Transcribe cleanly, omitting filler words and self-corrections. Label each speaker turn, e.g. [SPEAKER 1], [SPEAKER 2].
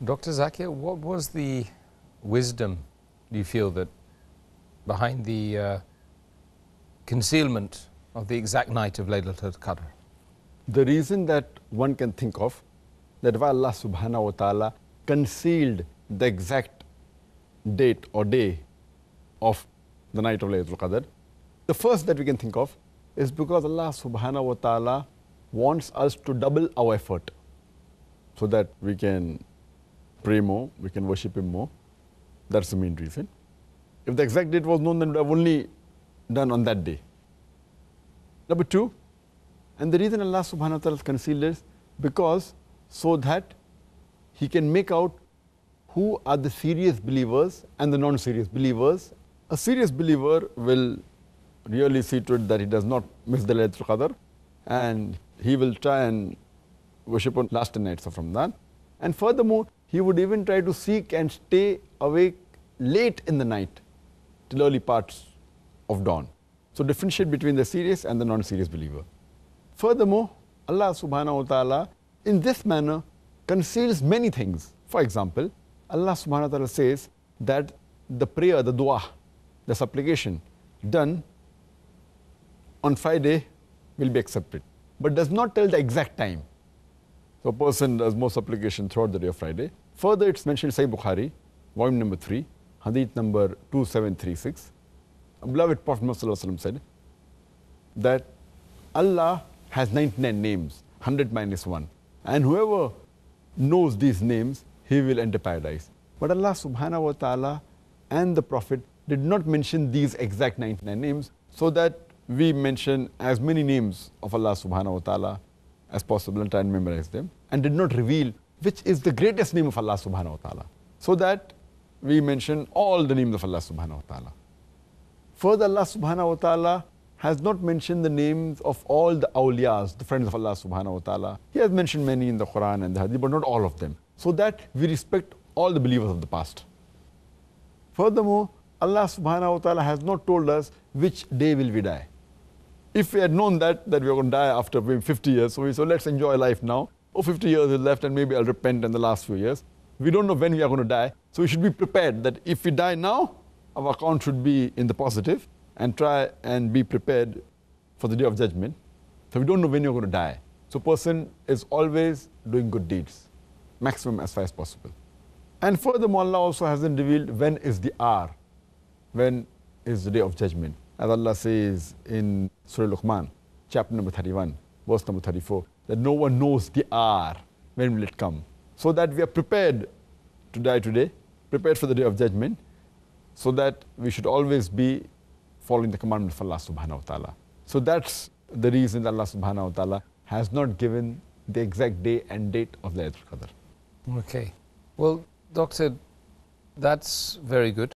[SPEAKER 1] Dr. Zakir, what was the wisdom, do you feel, that behind the concealment of the exact night of Laylatul Qadr?
[SPEAKER 2] The reason that one can think of that why Allah subhanahu wa ta'ala concealed the exact date or day of the night of Laylatul Qadr, the first that we can think of is because Allah subhanahu wa ta'ala wants us to double our effort so that we can pray more, we can worship Him more. That's the main reason. If the exact date was known, then we would have only done on that day. Number two, and the reason Allah subhanahu wa ta'ala concealed is because so that He can make out who are the serious believers and the non-serious believers. A serious believer will really see to it that he does not miss the Laylatul Qadr, and he will try and worship on last 10 nights of Ramadan. And furthermore, he would even try to seek and stay awake late in the night till early parts of dawn. So differentiate between the serious and the non-serious believer. Furthermore, Allah subhanahu wa ta'ala in this manner conceals many things. For example, Allah subhanahu wa ta'ala says that the prayer, the dua, the supplication done on Friday will be accepted, but does not tell the exact time. So a person does more supplication throughout the day of Friday. Further, it's mentioned in Sahih Bukhari, volume number 3, hadith number 2736. Beloved Prophet Muhammad said that Allah has 99 names, 100 minus 1. And whoever knows these names, he will enter paradise. But Allah subhanahu wa ta'ala and the Prophet did not mention these exact 99 names, so that we mention as many names of Allah subhanahu wa ta'ala as possible and try and memorize them, and did not reveal which is the greatest name of Allah subhanahu wa ta'ala, so that we mention all the names of Allah subhanahu wa ta'ala. Further, Allah subhanahu wa ta'ala has not mentioned the names of all the awliyas, the friends of Allah subhanahu wa ta'ala. He has mentioned many in the Quran and the Hadith, but not all of them, so that we respect all the believers of the past. Furthermore, Allah subhanahu wa ta'ala has not told us which day will we die. If we had known that we are going to die after maybe 50 years, so we said, let's enjoy life now. 50 years is left and maybe I'll repent in the last few years. We don't know when we are going to die, so we should be prepared that if we die now, our account should be in the positive, and try and be prepared for the day of judgment. So we don't know when you're going to die. So person is always doing good deeds, maximum as far as possible. And furthermore, Allah also hasn't revealed when is the hour, when is the day of judgment. As Allah says in Surah Luqman, chapter number 31, verse number 34, that no one knows the hour, when will it come. So that we are prepared to die today, prepared for the day of judgment, so that we should always be following the commandment of Allah subhanahu wa ta'ala. So that's the reason that Allah subhanahu wa ta'ala has not given the exact day and date of Laylatul Qadr.
[SPEAKER 1] Okay. Well, Doctor, that's very good.